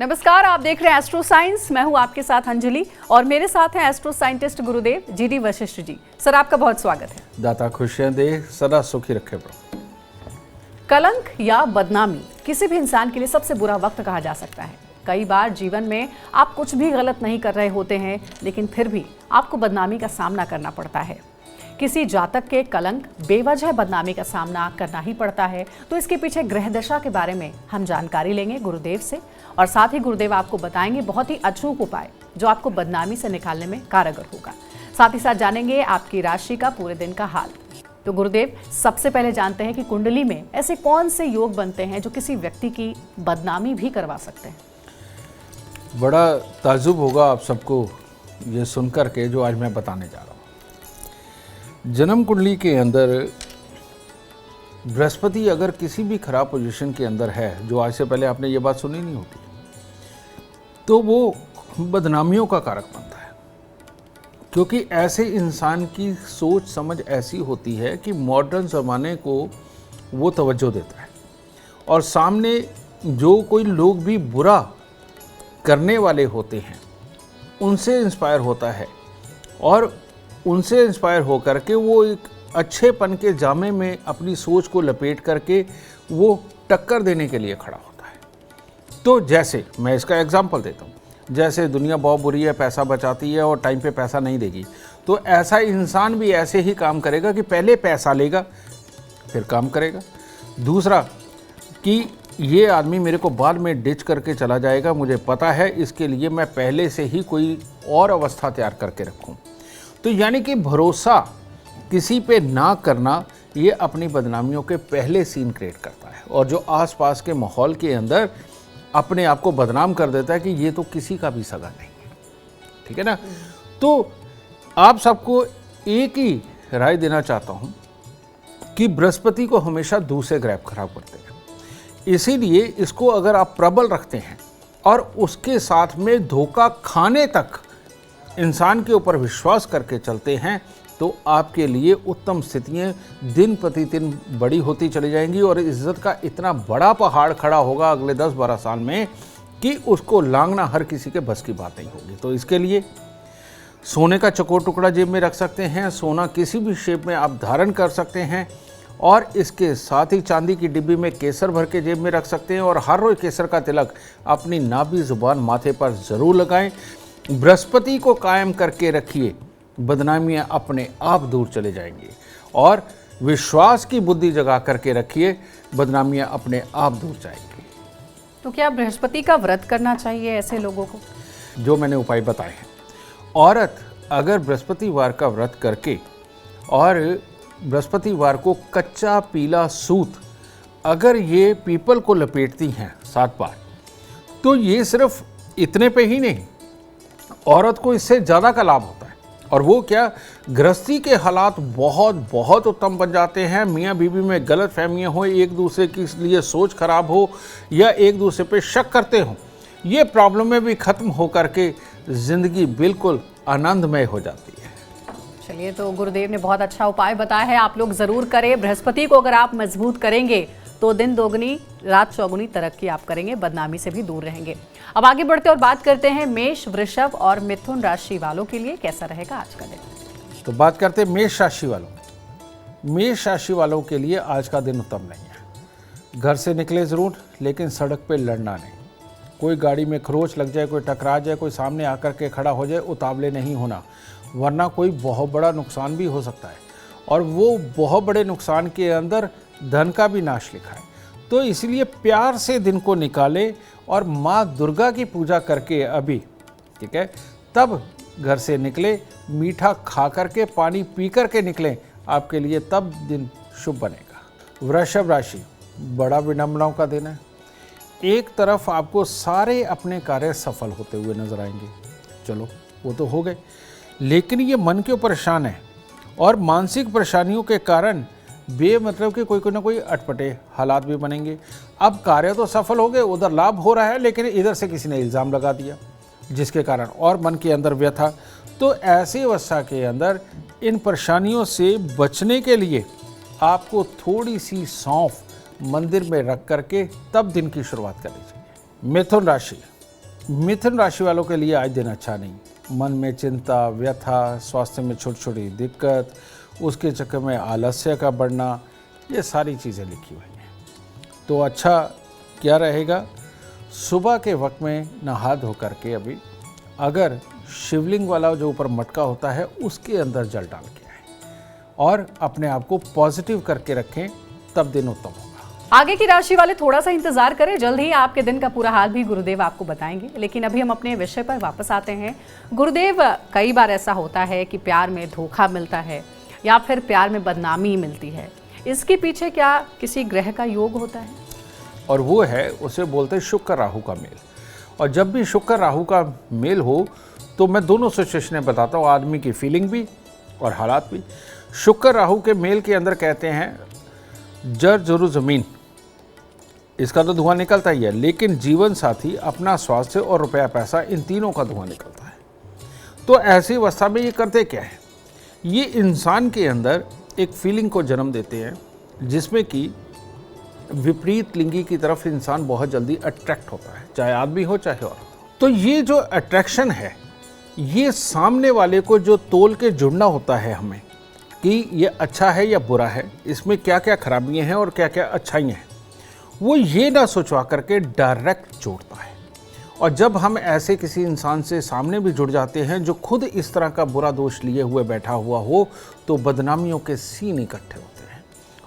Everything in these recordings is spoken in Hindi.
नमस्कार, आप देख रहे हैं एस्ट्रो साइंस। मैं हूं आपके साथ अंजलि और मेरे साथ हैं एस्ट्रो साइंटिस्ट गुरुदेव जीडी वशिष्ठ जी। सर, आपका बहुत स्वागत है। दाता खुशियां दे, सदा सुखी रखे प्रभु। कलंक या बदनामी किसी भी इंसान के लिए सबसे बुरा वक्त कहा जा सकता है। कई बार जीवन में आप कुछ भी गलत नहीं कर रहे होते हैं, लेकिन फिर भी आपको बदनामी का सामना करना पड़ता है। किसी जातक के कलंक बेवजह बदनामी का सामना करना ही पड़ता है, तो इसके पीछे ग्रह दशा के बारे में हम जानकारी लेंगे गुरुदेव से, और साथ ही गुरुदेव आपको बताएंगे बहुत ही अचूक उपाय जो आपको बदनामी से निकालने में कारगर होगा। साथ ही साथ जानेंगे आपकी राशि का पूरे दिन का हाल। तो गुरुदेव, सबसे पहले जानते हैं कि कुंडली में ऐसे कौन से योग बनते हैं जो किसी व्यक्ति की बदनामी भी करवा सकते हैं। बड़ा ताज्जुब होगा आप सबको ये सुनकर के जो आज मैं बताने जा रहा हूँ। जन्म कुंडली के अंदर बृहस्पति अगर किसी भी खराब पोजीशन के अंदर है, जो आज से पहले आपने ये बात सुनी नहीं होती, तो वो बदनामियों का कारक बनता है। क्योंकि ऐसे इंसान की सोच समझ ऐसी होती है कि मॉडर्न ज़माने को वो तवज्जो देता है और सामने जो कोई लोग भी बुरा करने वाले होते हैं उनसे इंस्पायर होता है और उनसे इंस्पायर होकर के वो एक अच्छेपन के जामे में अपनी सोच को लपेट करके वो टक्कर देने के लिए खड़ा होता है। तो जैसे मैं इसका एग्जांपल देता हूँ, जैसे दुनिया बहुत बुरी है, पैसा बचाती है और टाइम पे पैसा नहीं देगी, तो ऐसा इंसान भी ऐसे ही काम करेगा कि पहले पैसा लेगा फिर काम करेगा। दूसरा कि ये आदमी मेरे को बाद में डिच करके चला जाएगा, मुझे पता है, इसके लिए मैं पहले से ही कोई और अवस्था तैयार करके रखूँ। तो यानी कि भरोसा किसी पे ना करना ये अपनी बदनामियों के पहले सीन क्रिएट करता है और जो आसपास के माहौल के अंदर अपने आप को बदनाम कर देता है कि ये तो किसी का भी सगा नहीं है। ठीक है ना। तो आप सबको एक ही राय देना चाहता हूँ कि बृहस्पति को हमेशा दूसरे ग्रह खराब करते हैं, इसीलिए इसको अगर आप प्रबल रखते हैं और उसके साथ में धोखा खाने तक इंसान के ऊपर विश्वास करके चलते हैं, तो आपके लिए उत्तम स्थितियाँ दिन प्रतिदिन बड़ी होती चली जाएंगी और इज्जत का इतना बड़ा पहाड़ खड़ा होगा अगले 10-12 साल में कि उसको लांघना हर किसी के बस की बात नहीं होगी। तो इसके लिए सोने का चकोर टुकड़ा जेब में रख सकते हैं, सोना किसी भी शेप में आप धारण कर सकते हैं और इसके साथ ही चांदी की डिब्बी में केसर भर के जेब में रख सकते हैं और हर रोज केसर का तिलक अपनी नाभि जुबान माथे पर ज़रूर लगाएं। बृहस्पति को कायम करके रखिए, बदनामियां अपने आप दूर चले जाएंगी और विश्वास की बुद्धि जगा करके रखिए, बदनामियां अपने आप दूर जाएंगी। तो क्या बृहस्पति का व्रत करना चाहिए ऐसे लोगों को? जो मैंने उपाय बताए हैं, औरत अगर बृहस्पतिवार का व्रत करके और बृहस्पतिवार को कच्चा पीला सूत अगर ये पीपल को लपेटती हैं 7 बार, तो ये सिर्फ इतने पे ही नहीं, औरत को इससे ज़्यादा का लाभ होता है। और वो क्या, गृहस्थी के हालात बहुत बहुत उत्तम बन जाते हैं। मियाँ बीवी में गलत फहमियाँ हो, एक दूसरे के लिए सोच खराब हो या एक दूसरे पे शक करते हो, ये प्रॉब्लमें भी ख़त्म हो करके ज़िंदगी बिल्कुल आनंदमय हो जाती है। चलिए, तो गुरुदेव ने बहुत अच्छा उपाय बताया है, आप लोग ज़रूर करें। बृहस्पति को अगर आप मजबूत करेंगे तो दिन दोगुनी रात चौगुनी तरक्की आप करेंगे, बदनामी से भी दूर रहेंगे। अब आगे बढ़ते और बात करते हैं मेष, वृषभ और मिथुन राशि वालों के लिए कैसा रहेगा आज का दिन। तो बात करते हैं मेष राशि वालों। मेष राशि वालों के लिए आज का दिन उत्तम नहीं है। घर से निकले ज़रूर, लेकिन सड़क पे लड़ना नहीं। कोई गाड़ी में खरोच लग जाए, कोई टकरा जाए, कोई सामने आकर के खड़ा हो जाए, उतावले नहीं होना, वरना कोई बहुत बड़ा नुकसान भी हो सकता है और वो बहुत बड़े नुकसान के अंदर धन का भी नाश लिखा है। तो इसलिए प्यार से दिन को निकालें और माँ दुर्गा की पूजा करके अभी, ठीक है, तब घर से निकले, मीठा खा करके पानी पी करके निकलें, आपके लिए तब दिन शुभ बनेगा। वृषभ राशि, बड़ा विडंबनाओं का दिन है। एक तरफ आपको सारे अपने कार्य सफल होते हुए नजर आएंगे, चलो वो तो हो गए, लेकिन ये मन के परेशान है और मानसिक परेशानियों के कारण बेमतलब के कोई ना कोई अटपटे हालात भी बनेंगे। अब कार्य तो सफल हो गए, उधर लाभ हो रहा है, लेकिन इधर से किसी ने इल्ज़ाम लगा दिया जिसके कारण और मन के अंदर व्यथा। तो ऐसी अवस्था के अंदर इन परेशानियों से बचने के लिए आपको थोड़ी सी सौंफ मंदिर में रख करके तब दिन की शुरुआत करनी चाहिए। मिथुन राशि, मिथुन राशि वालों के लिए आज दिन अच्छा नहीं। मन में चिंता, व्यथा, स्वास्थ्य में छोटी छोटी दिक्कत, उसके चक्कर में आलस्य का बढ़ना, ये सारी चीज़ें लिखी हुई हैं। तो अच्छा क्या रहेगा, सुबह के वक्त में नहा धो करके अभी अगर शिवलिंग वाला जो ऊपर मटका होता है उसके अंदर जल डाल के आए और अपने आप को पॉजिटिव करके रखें, तब दिन उत्तम होगा। आगे की राशि वाले थोड़ा सा इंतजार करें, जल्द ही आपके दिन का पूरा हाल भी गुरुदेव आपको बताएंगे। लेकिन अभी हम अपने विषय पर वापस आते हैं। गुरुदेव, कई बार ऐसा होता है कि प्यार में धोखा मिलता है या फिर प्यार में बदनामी मिलती है, इसके पीछे क्या किसी ग्रह का योग होता है? और वो है, उसे बोलते हैं शुक्र राहु का मेल। और जब भी शुक्र राहु का मेल हो तो मैं दोनों सिचुएशनें बताता हूँ, आदमी की फीलिंग भी और हालात भी। शुक्र राहु के मेल के अंदर कहते हैं जर जरूर ज़मीन, इसका तो धुआं निकलता ही है, लेकिन जीवन साथी, अपना स्वास्थ्य और रुपया पैसा, इन तीनों का धुआं निकलता है। तो ऐसी अवस्था में ये करते क्या है, ये इंसान के अंदर एक फीलिंग को जन्म देते हैं जिसमें कि विपरीत लिंगी की तरफ इंसान बहुत जल्दी अट्रैक्ट होता है, चाहे आदमी हो चाहे औरत हो। तो ये जो अट्रैक्शन है, ये सामने वाले को जो तोल के जुड़ना होता है हमें कि ये अच्छा है या बुरा है, इसमें क्या क्या खराबियां हैं और क्या क्या अच्छाइयाँ हैं, वो ये ना सोचवा करके डायरेक्ट जोड़ता है। और जब हम ऐसे किसी इंसान से सामने भी जुड़ जाते हैं जो खुद इस तरह का बुरा दोष लिए हुए बैठा हुआ हो, तो बदनामियों के सीन इकट्ठे होते हैं।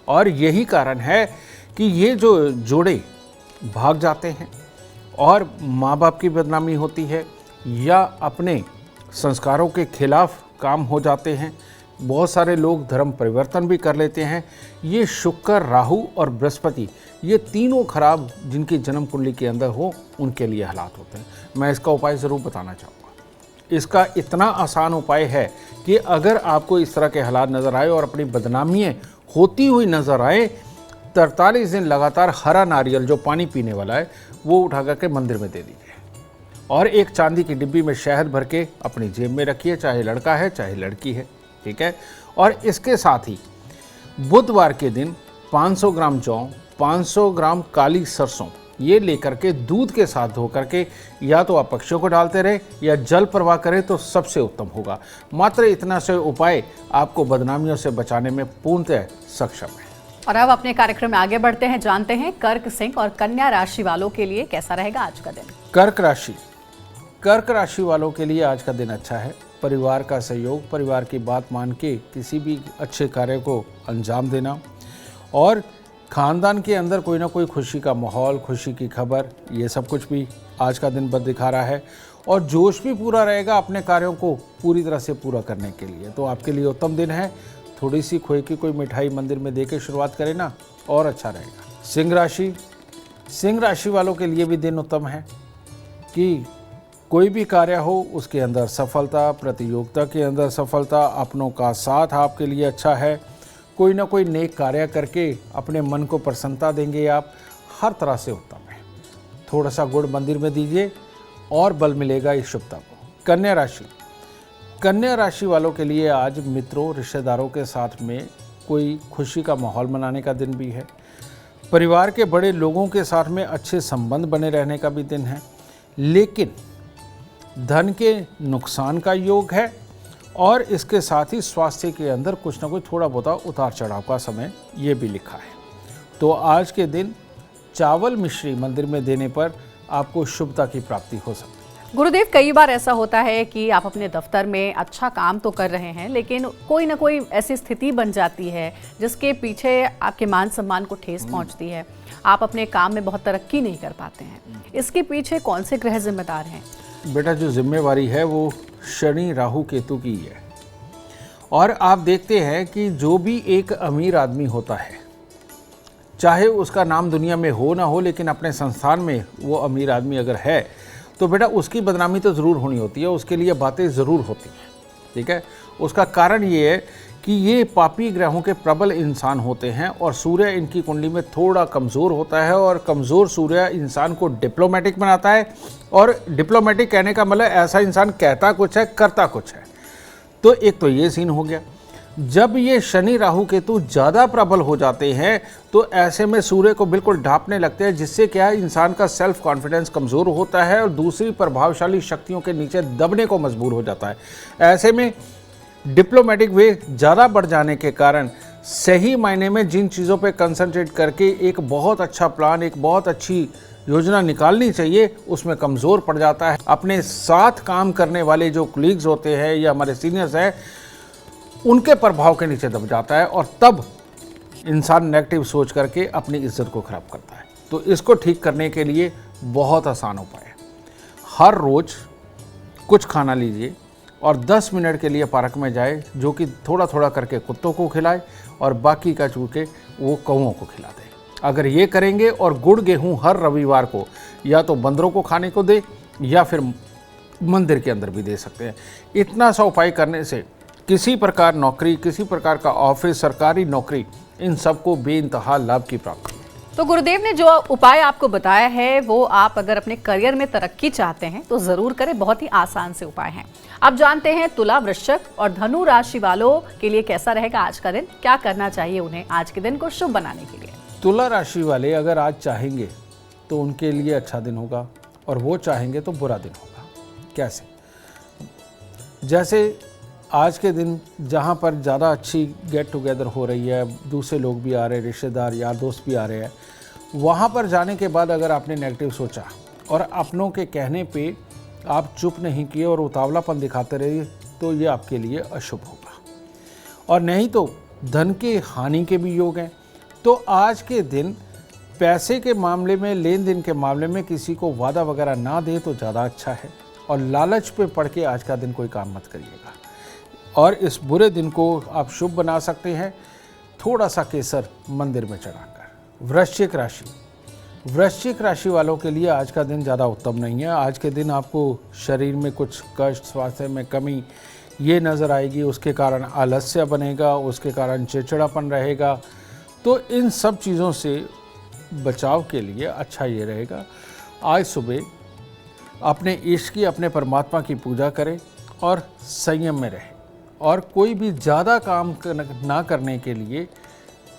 और यही कारण है कि ये जो जोड़े भाग जाते हैं और माँ बाप की बदनामी होती है या अपने संस्कारों के खिलाफ काम हो जाते हैं। बहुत सारे लोग धर्म परिवर्तन भी कर लेते हैं। ये शुक्र, राहु और बृहस्पति, ये तीनों खराब जिनकी जन्म कुंडली के अंदर हो, उनके लिए हालात होते हैं। मैं इसका उपाय ज़रूर बताना चाहूँगा। इसका इतना आसान उपाय है कि अगर आपको इस तरह के हालात नज़र आए और अपनी बदनामियाँ होती हुई नज़र आए, 43 दिन लगातार हरा नारियल जो पानी पीने वाला है वो उठा करके मंदिर में दे दीजिए और एक चांदी की डिब्बी में शहद भर के अपनी जेब में रखिए, चाहे लड़का है चाहे लड़की है, ठीक है। और इसके साथ ही बुधवार के दिन 500 ग्राम जौ, 500 ग्राम काली सरसों, ये लेकर के दूध के साथ धो करके या तो आप पक्षियों को डालते रहे या जल प्रवाह करें तो सबसे उत्तम होगा। मात्र इतना से उपाय आपको बदनामियों से बचाने में पूर्णतः सक्षम है। और अब अपने कार्यक्रम में आगे बढ़ते हैं, जानते हैं कर्क, सिंह और कन्या राशि वालों के लिए कैसा रहेगा आज का दिन। कर्क राशि वालों के लिए आज का दिन अच्छा है। परिवार का सहयोग, परिवार की बात मान के किसी भी अच्छे कार्य को अंजाम देना और खानदान के अंदर कोई ना कोई खुशी का माहौल, खुशी की खबर, ये सब कुछ भी आज का दिन बद दिखा रहा है। और जोश भी पूरा रहेगा अपने कार्यों को पूरी तरह से पूरा करने के लिए, तो आपके लिए उत्तम दिन है। थोड़ी सी खोए की कोई मिठाई मंदिर में दे के शुरुआत करें ना, और अच्छा रहेगा। सिंह राशि वालों के लिए भी दिन उत्तम है कि कोई भी कार्य हो उसके अंदर सफलता, प्रतियोगिता के अंदर सफलता, अपनों का साथ आपके लिए अच्छा है। कोई ना कोई नेक कार्य करके अपने मन को प्रसन्नता देंगे आप, हर तरह से उत्तम है। थोड़ा सा गुड़ मंदिर में दीजिए और बल मिलेगा इस शुभता को। कन्या राशि वालों के लिए आज मित्रों, रिश्तेदारों के साथ में कोई खुशी का माहौल मनाने का दिन भी है। परिवार के बड़े लोगों के साथ में अच्छे संबंध बने रहने का भी दिन है, लेकिन धन के नुकसान का योग है और इसके साथ ही स्वास्थ्य के अंदर कुछ ना कुछ थोड़ा बहुत उतार चढ़ाव का समय ये भी लिखा है। तो आज के दिन चावल मिश्री मंदिर में देने पर आपको शुभता की प्राप्ति हो सकती है। गुरुदेव, कई बार ऐसा होता है कि आप अपने दफ्तर में अच्छा काम तो कर रहे हैं, लेकिन कोई ना कोई ऐसी स्थिति बन जाती है जिसके पीछे आपके मान सम्मान को ठेस पहुंचती है, आप अपने काम में बहुत तरक्की नहीं कर पाते हैं। इसके पीछे कौन से ग्रह जिम्मेदार हैं? बेटा, जो जिम्मेवारी है वो शनि, राहु, केतु की है। और आप देखते हैं कि जो भी एक अमीर आदमी होता है, चाहे उसका नाम दुनिया में हो ना हो, लेकिन अपने संस्थान में वो अमीर आदमी अगर है तो बेटा उसकी बदनामी तो ज़रूर होनी होती है, उसके लिए बातें ज़रूर होती हैं, ठीक है। उसका कारण ये है कि ये पापी ग्रहों के प्रबल इंसान होते हैं और सूर्य इनकी कुंडली में थोड़ा कमज़ोर होता है और कमज़ोर सूर्य इंसान को डिप्लोमेटिक बनाता है। और डिप्लोमेटिक कहने का मतलब ऐसा इंसान कहता कुछ है, करता कुछ है। तो एक तो ये सीन हो गया। जब ये शनि राहु केतु ज़्यादा प्रबल हो जाते हैं तो ऐसे में सूर्य को बिल्कुल ढांपने लगते हैं, जिससे क्या है इंसान का सेल्फ कॉन्फिडेंस कमज़ोर होता है और दूसरी प्रभावशाली शक्तियों के नीचे दबने को मजबूर हो जाता है। ऐसे में डिप्लोमेटिक वे ज़्यादा बढ़ जाने के कारण सही मायने में जिन चीज़ों पे कंसंट्रेट करके एक बहुत अच्छा प्लान, एक बहुत अच्छी योजना निकालनी चाहिए, उसमें कमज़ोर पड़ जाता है। अपने साथ काम करने वाले जो कलीग्स होते हैं या हमारे सीनियर्स हैं, उनके प्रभाव के नीचे दब जाता है और तब इंसान नेगेटिव सोच करके अपनी इज्जत को खराब करता है। तो इसको ठीक करने के लिए बहुत आसान उपाय है। हर रोज़ कुछ खाना लीजिए और 10 मिनट के लिए पार्क में जाए, जो कि थोड़ा थोड़ा करके कुत्तों को खिलाए और बाकी का चूके वो कौओं को खिला दें। अगर ये करेंगे और गुड़ गेहूँ हर रविवार को या तो बंदरों को खाने को दे या फिर मंदिर के अंदर भी दे सकते हैं। इतना सा उपाय करने से किसी प्रकार नौकरी, किसी प्रकार का ऑफिस, सरकारी नौकरी, इन सबको बेइंतहा लाभ की प्राप्ति है। तो गुरुदेव ने जो उपाय आपको बताया है वो आप अगर अपने करियर में तरक्की चाहते हैं तो जरूर करें। बहुत ही आसान से उपाय हैं। अब जानते हैं तुला, वृश्चिक और धनु राशि वालों के लिए कैसा रहेगा आज का दिन, क्या करना चाहिए उन्हें आज के दिन को शुभ बनाने के लिए। तुला राशि वाले अगर आज चाहेंगे तो उनके लिए अच्छा दिन होगा और वो चाहेंगे तो बुरा दिन होगा। कैसे? जैसे आज के दिन जहाँ पर ज़्यादा अच्छी गेट टुगेदर हो रही है, दूसरे लोग भी आ रहे हैं, रिश्तेदार यार दोस्त भी आ रहे हैं, वहाँ पर जाने के बाद अगर आपने नेगेटिव सोचा और अपनों के कहने पे आप चुप नहीं किए और उतावलापन दिखाते रहे तो ये आपके लिए अशुभ होगा। और नहीं तो धन के हानि के भी योग हैं। तो आज के दिन पैसे के मामले में, लेन देन के मामले में किसी को वादा वगैरह ना दे तो ज़्यादा अच्छा है। और लालच पे पड़ के आज का दिन कोई काम मत करिएगा। और इस बुरे दिन को आप शुभ बना सकते हैं थोड़ा सा केसर मंदिर में चढ़ाकर। वृश्चिक राशि वालों के लिए आज का दिन ज़्यादा उत्तम नहीं है। आज के दिन आपको शरीर में कुछ कष्ट, स्वास्थ्य में कमी ये नज़र आएगी। उसके कारण आलस्य बनेगा, उसके कारण चिड़चिड़ापन रहेगा। तो इन सब चीज़ों से बचाव के लिए अच्छा ये रहेगा आज सुबह अपने इष्ट की, अपने परमात्मा की पूजा करें और संयम में रहें। और कोई भी ज़्यादा काम ना करने के लिए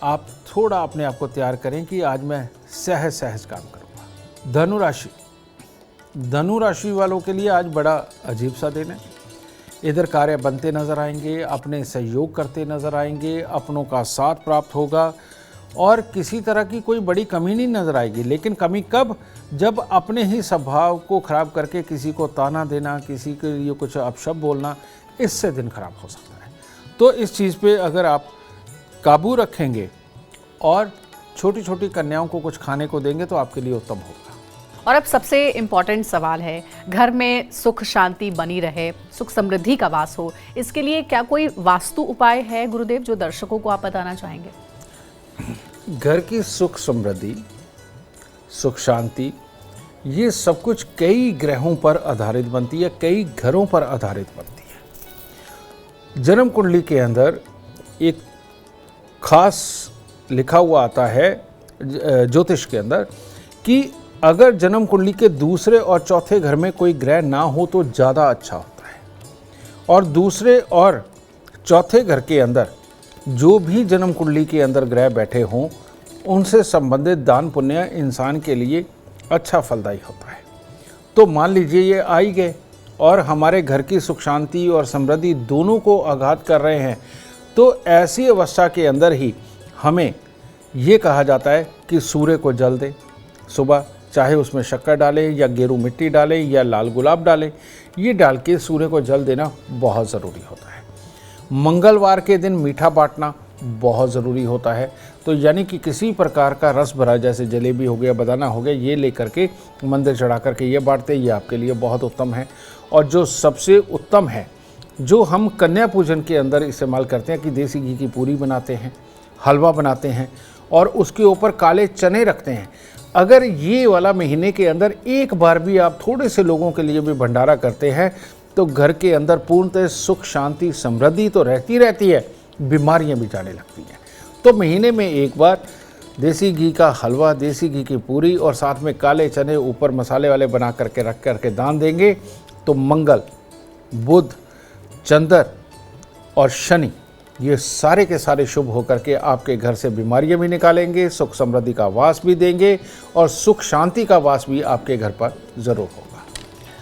आप थोड़ा अपने आप को तैयार करें कि आज मैं सहज काम करूँगा। धनु राशि वालों के लिए आज बड़ा अजीब सा दिन है। इधर कार्य बनते नज़र आएंगे, अपने सहयोग करते नज़र आएंगे, अपनों का साथ प्राप्त होगा और किसी तरह की कोई बड़ी कमी नहीं नज़र आएगी। लेकिन कमी कब? जब अपने ही स्वभाव को ख़राब करके किसी को ताना देना, किसी के लिए कुछ अपशब्द बोलना, इससे दिन खराब हो सकता है। तो इस चीज़ पे अगर आप काबू रखेंगे और छोटी छोटी कन्याओं को कुछ खाने को देंगे तो आपके लिए उत्तम होगा। और अब सबसे इम्पोर्टेंट सवाल है, घर में सुख शांति बनी रहे, सुख समृद्धि का वास हो, इसके लिए क्या कोई वास्तु उपाय है गुरुदेव जो दर्शकों को आप बताना चाहेंगे? घर की सुख समृद्धि, सुख शांति, ये सब कुछ कई ग्रहों पर आधारित बनती है, कई घरों पर आधारित बनती है। जन्म कुंडली के अंदर एक खास लिखा हुआ आता है ज्योतिष के अंदर कि अगर जन्म कुंडली के दूसरे और चौथे घर में कोई ग्रह ना हो तो ज़्यादा अच्छा होता है। और दूसरे और चौथे घर के अंदर जो भी जन्म कुंडली के अंदर ग्रह बैठे हों, उनसे संबंधित दान पुण्य इंसान के लिए अच्छा फलदायी होता है। तो मान लीजिए ये आ ही गए और हमारे घर की सुख शांति और समृद्धि दोनों को आघात कर रहे हैं, तो ऐसी अवस्था के अंदर ही हमें ये कहा जाता है कि सूर्य को जल दें सुबह, चाहे उसमें शक्कर डालें या गेरू मिट्टी डालें या लाल गुलाब डालें, ये डाल के सूर्य को जल देना बहुत ज़रूरी होता है। मंगलवार के दिन मीठा बांटना बहुत ज़रूरी होता है। तो यानी कि किसी प्रकार का रस भरा, जैसे जलेबी हो गया, बनाना हो गया, ये लेकर के मंदिर चढ़ा करके ये बांटते, ये आपके लिए बहुत उत्तम है। और जो सबसे उत्तम है, जो हम कन्या पूजन के अंदर इस्तेमाल करते हैं कि देसी घी की पूरी बनाते हैं, हलवा बनाते हैं और उसके ऊपर काले चने रखते हैं। अगर ये वाला महीने के अंदर एक बार भी आप थोड़े से लोगों के लिए भी भंडारा करते हैं तो घर के अंदर पूर्णतः सुख शांति समृद्धि तो रहती है, बीमारियां भी जाने लगती हैं। तो महीने में एक बार देसी घी का हलवा, देसी घी की पूरी और साथ में काले चने ऊपर मसाले वाले बना करके रख करके दान देंगे तो मंगल, बुध, चंद्र और शनि ये सारे के सारे शुभ होकर के आपके घर से बीमारियां भी निकालेंगे, सुख समृद्धि का वास भी देंगे और सुख शांति का वास भी आपके घर पर जरूर होगा।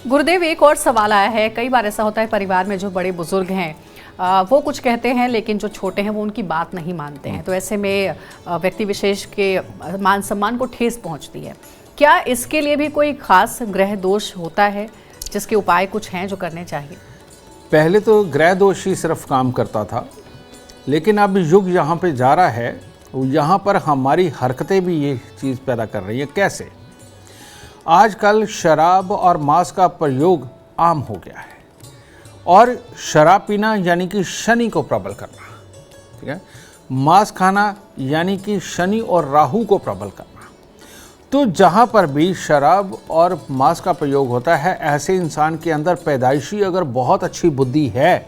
गुरुदेव, एक और सवाल आया है। कई बार ऐसा होता है परिवार में जो बड़े बुजुर्ग हैं वो कुछ कहते हैं लेकिन जो छोटे हैं वो उनकी बात नहीं मानते हैं, तो ऐसे में व्यक्ति विशेष के मान सम्मान को ठेस पहुंचती है। क्या इसके लिए भी कोई खास ग्रह दोष होता है जिसके उपाय कुछ हैं जो करने चाहिए? पहले तो ग्रह दोष ही सिर्फ काम करता था, लेकिन अब युग यहाँ पे जा रहा है, यहाँ पर हमारी हरकतें भी ये चीज़ पैदा कर रही है। कैसे? आजकल शराब और मांस का प्रयोग आम हो गया है और शराब पीना यानी कि शनि को प्रबल करना, ठीक है, मांस खाना यानी कि शनि और राहु को प्रबल करना। तो जहाँ पर भी शराब और मांस का प्रयोग होता है, ऐसे इंसान के अंदर पैदाइशी अगर बहुत अच्छी बुद्धि है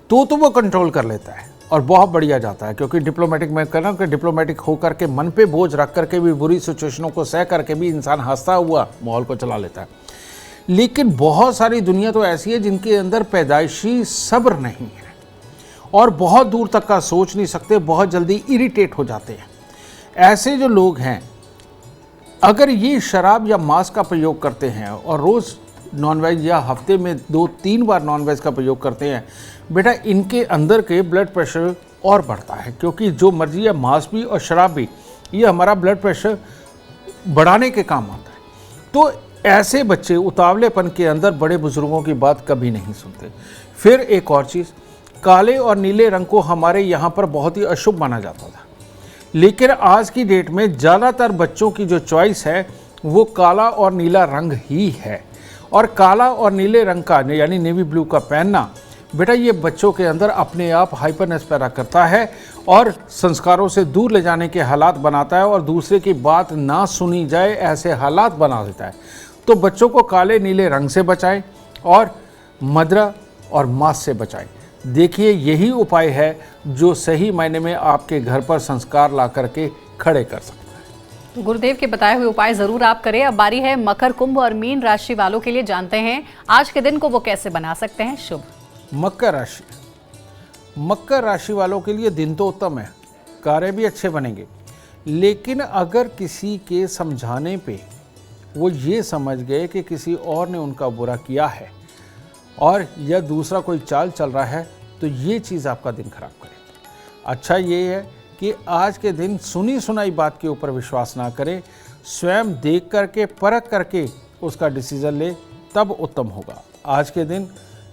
तो वो कंट्रोल कर लेता है और बहुत बढ़िया जाता है। क्योंकि डिप्लोमेटिक में करना कि डिप्लोमेटिक होकर के मन पे बोझ रख करके भी, बुरी सिचुएशनों को सह करके भी इंसान हंसता हुआ माहौल को चला लेता है। लेकिन बहुत सारी दुनिया तो ऐसी है जिनके अंदर पैदाइशी सब्र नहीं है और बहुत दूर तक का सोच नहीं सकते, बहुत जल्दी इरिटेट हो जाते हैं। ऐसे जो लोग हैं, अगर ये शराब या मांस का प्रयोग करते हैं और रोज़ नॉनवेज या हफ्ते में 2-3 बार नॉनवेज का प्रयोग करते हैं, बेटा इनके अंदर के ब्लड प्रेशर और बढ़ता है। क्योंकि जो मर्जी है, मांस भी और शराब भी, ये हमारा ब्लड प्रेशर बढ़ाने के काम आता है। तो ऐसे बच्चे उतावलेपन के अंदर बड़े बुजुर्गों की बात कभी नहीं सुनते। फिर एक और चीज़, काले और नीले रंग को हमारे यहाँ पर बहुत ही अशुभ माना जाता था, लेकिन आज की डेट में ज़्यादातर बच्चों की जो चॉइस है वो काला और नीला रंग ही है। और काला और नीले रंग का यानी नेवी ब्लू का पहनना, बेटा ये बच्चों के अंदर अपने आप हाइपरनेस पैदा करता है और संस्कारों से दूर ले जाने के हालात बनाता है और दूसरे की बात ना सुनी जाए ऐसे हालात बना देता है। तो बच्चों को काले नीले रंग से बचाएं और मदिरा और मांस से बचाएं। देखिए यही उपाय है जो सही मायने में आपके घर पर संस्कार ला करके खड़े कर सकता है। तो गुरुदेव के बताए हुए उपाय जरूर आप करें। अब बारी है मकर, कुंभ और मीन राशि वालों के लिए। जानते हैं आज के दिन को वो कैसे बना सकते हैं शुभ। मकर राशि, मकर राशि वालों के लिए दिन तो उत्तम है, कार्य भी अच्छे बनेंगे, लेकिन अगर किसी के समझाने पे वो ये समझ गए कि किसी और ने उनका बुरा किया है और या दूसरा कोई चाल चल रहा है, तो ये चीज़ आपका दिन खराब करेगी। अच्छा ये है कि आज के दिन सुनी सुनाई बात के ऊपर विश्वास ना करें, स्वयं देख करके परख करके उसका डिसीजन ले, तब उत्तम होगा। आज के दिन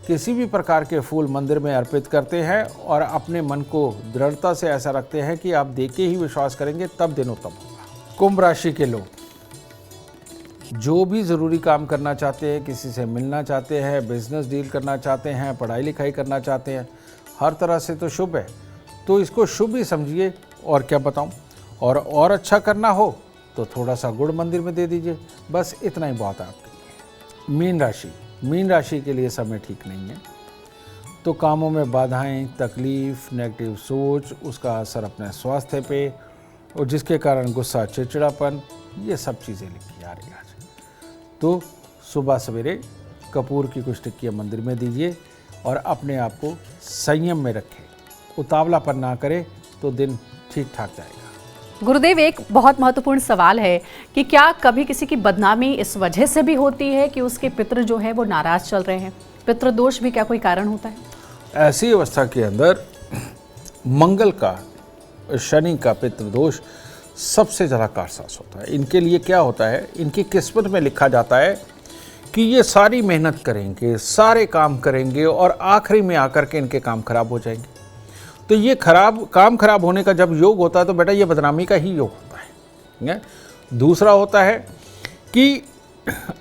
किसी भी प्रकार के फूल मंदिर में अर्पित करते हैं और अपने मन को दृढ़ता से ऐसा रखते हैं कि आप देख के ही विश्वास करेंगे, तब दिन उत्तम होगा। कुंभ राशि के लोग जो भी ज़रूरी काम करना चाहते हैं, किसी से मिलना चाहते हैं, बिजनेस डील करना चाहते हैं, पढ़ाई लिखाई करना चाहते हैं, हर तरह से तो शुभ है, तो इसको शुभ ही समझिए। और क्या बताऊं, और अच्छा करना हो तो थोड़ा सा गुड़ मंदिर में दे दीजिए, बस इतना ही बहुत है आपके लिए। मीन राशि, मीन राशि के लिए समय ठीक नहीं है, तो कामों में बाधाएं, तकलीफ, नेगेटिव सोच, उसका असर अपने स्वास्थ्य पे, और जिसके कारण गुस्सा, चिड़चिड़ापन, ये सब चीज़ें लिखी आ रही है आज। तो सुबह सवेरे कपूर की कुछ टिक्कियाँ मंदिर में दीजिए और अपने आप को संयम में रखें, उतावलापन ना करें, तो दिन ठीक ठाक जाएगा। गुरुदेव, एक बहुत महत्वपूर्ण सवाल है कि क्या कभी किसी की बदनामी इस वजह से भी होती है कि उसके पितृ जो है वो नाराज चल रहे हैं? पितृदोष भी क्या कोई कारण होता है? ऐसी अवस्था के अंदर मंगल का, शनि का पितृदोष सबसे ज़्यादा कारसास होता है। इनके लिए क्या होता है, इनकी किस्मत में लिखा जाता है कि ये सारी मेहनत करेंगे, सारे काम करेंगे और आखिरी में आकर के इनके काम खराब हो जाएंगे। तो ये काम खराब होने का जब योग होता है तो बेटा ये बदनामी का ही योग होता है। दूसरा होता है कि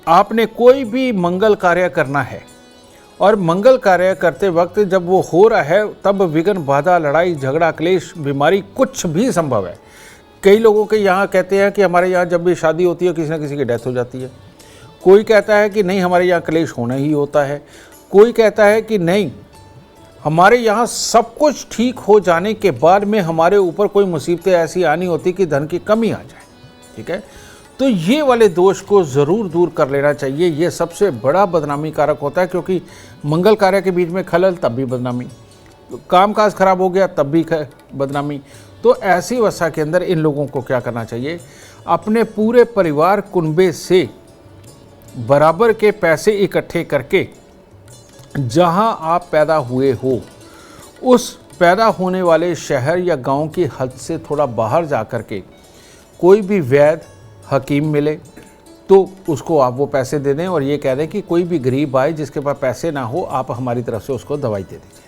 आपने कोई भी मंगल कार्य करना है और मंगल कार्य करते वक्त जब वो हो रहा है तब विघ्न, बाधा, लड़ाई, झगड़ा, क्लेश, बीमारी कुछ भी संभव है। कई लोगों के यहाँ कहते हैं कि हमारे यहाँ जब भी शादी होती है किसी न किसी की डेथ हो जाती है। कोई कहता है कि नहीं हमारे यहाँ क्लेश होना ही होता है। कोई कहता है कि नहीं हमारे यहाँ सब कुछ ठीक हो जाने के बाद में हमारे ऊपर कोई मुसीबतें ऐसी आनी होती कि धन की कमी आ जाए। ठीक है, तो ये वाले दोष को ज़रूर दूर कर लेना चाहिए। ये सबसे बड़ा बदनामी कारक होता है, क्योंकि मंगल कार्य के बीच में खलल तब भी बदनामी, काम काज खराब हो गया तब भी बदनामी। तो ऐसी अवस्था के अंदर इन लोगों को क्या करना चाहिए, अपने पूरे परिवार कुनबे से बराबर के पैसे इकट्ठे करके जहां आप पैदा हुए हो उस पैदा होने वाले शहर या गांव की हद से थोड़ा बाहर जा कर के कोई भी वैद्य हकीम मिले तो उसको आप वो पैसे दे दें और ये कह दें कि कोई भी गरीब आए जिसके पास पैसे ना हो, आप हमारी तरफ से उसको दवाई दे दीजिए।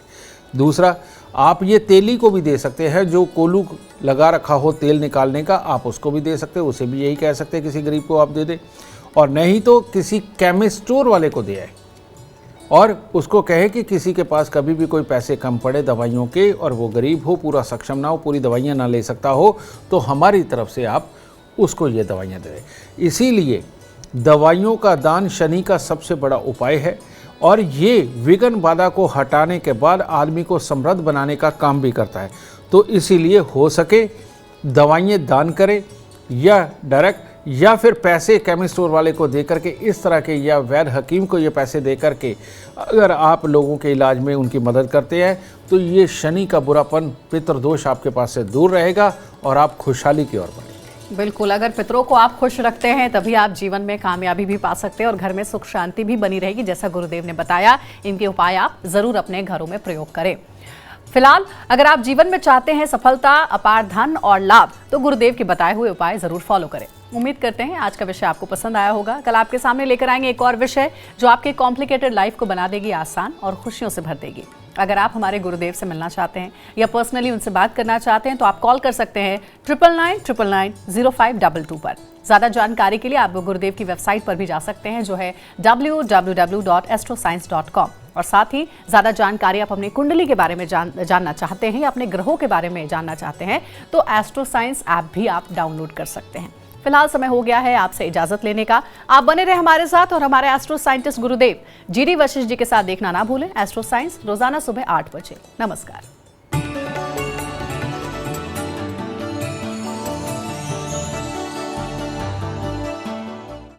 दूसरा, आप ये तेली को भी दे सकते हैं, जो कोलू लगा रखा हो तेल निकालने का, आप उसको भी दे सकते हैं, उसे भी यही कह सकते हैं किसी गरीब को आप दे दें। और नहीं तो किसी केमिस्ट स्टोर वाले को दे आए और उसको कहे कि किसी के पास कभी भी कोई पैसे कम पड़े दवाइयों के और वो गरीब हो, पूरा सक्षम ना हो, पूरी दवाइयाँ ना ले सकता हो, तो हमारी तरफ से आप उसको ये दवाइयाँ दे दें। इसीलिए दवाइयों का दान शनि का सबसे बड़ा उपाय है और ये विघ्न बाधा को हटाने के बाद आदमी को समृद्ध बनाने का काम भी करता है। तो इसीलिए हो सके दवाइयाँ दान करें या डायरेक्ट या फिर पैसे केमिस्ट स्टोर वाले को दे करके इस तरह के, या वैद्य हकीम को ये पैसे दे करके अगर आप लोगों के इलाज में उनकी मदद करते हैं तो ये शनि का बुरापन, पितृदोष आपके पास से दूर रहेगा और आप खुशहाली की ओर बढ़ेंगे। बिल्कुल, अगर पितरों को आप खुश रखते हैं तभी आप जीवन में कामयाबी भी पा सकते हैं और घर में सुख शांति भी बनी रहेगी। जैसा गुरुदेव ने बताया, इनके उपाय आप जरूर अपने घरों में प्रयोग करें। फिलहाल अगर आप जीवन में चाहते हैं सफलता, अपार धन और लाभ, तो गुरुदेव के बताए हुए उपाय जरूर फॉलो करें। उम्मीद करते हैं आज का विषय आपको पसंद आया होगा। कल आपके सामने लेकर आएंगे एक और विषय जो आपके कॉम्प्लिकेटेड लाइफ को बना देगी आसान और खुशियों से भर देगी। अगर आप हमारे गुरुदेव से मिलना चाहते हैं या पर्सनली उनसे बात करना चाहते हैं तो आप कॉल कर सकते हैं 9999990522 पर। ज़्यादा जानकारी के लिए आप गुरुदेव की वेबसाइट पर भी जा सकते हैं जो है www.astroscience.com। और साथ ही ज़्यादा जानकारी आप अपनी कुंडली के बारे में जानना चाहते हैं या अपने ग्रहों के बारे में जानना चाहते हैं तो एस्ट्रो साइंस ऐप भी आप डाउनलोड कर सकते हैं। फिलहाल समय हो गया है आपसे इजाजत लेने का। आप बने रहे हमारे साथ और हमारे एस्ट्रो साइंटिस्ट गुरुदेव GD वशिष्ठ जी के साथ देखना ना भूलें एस्ट्रो साइंस रोजाना सुबह 8 बजे। नमस्कार।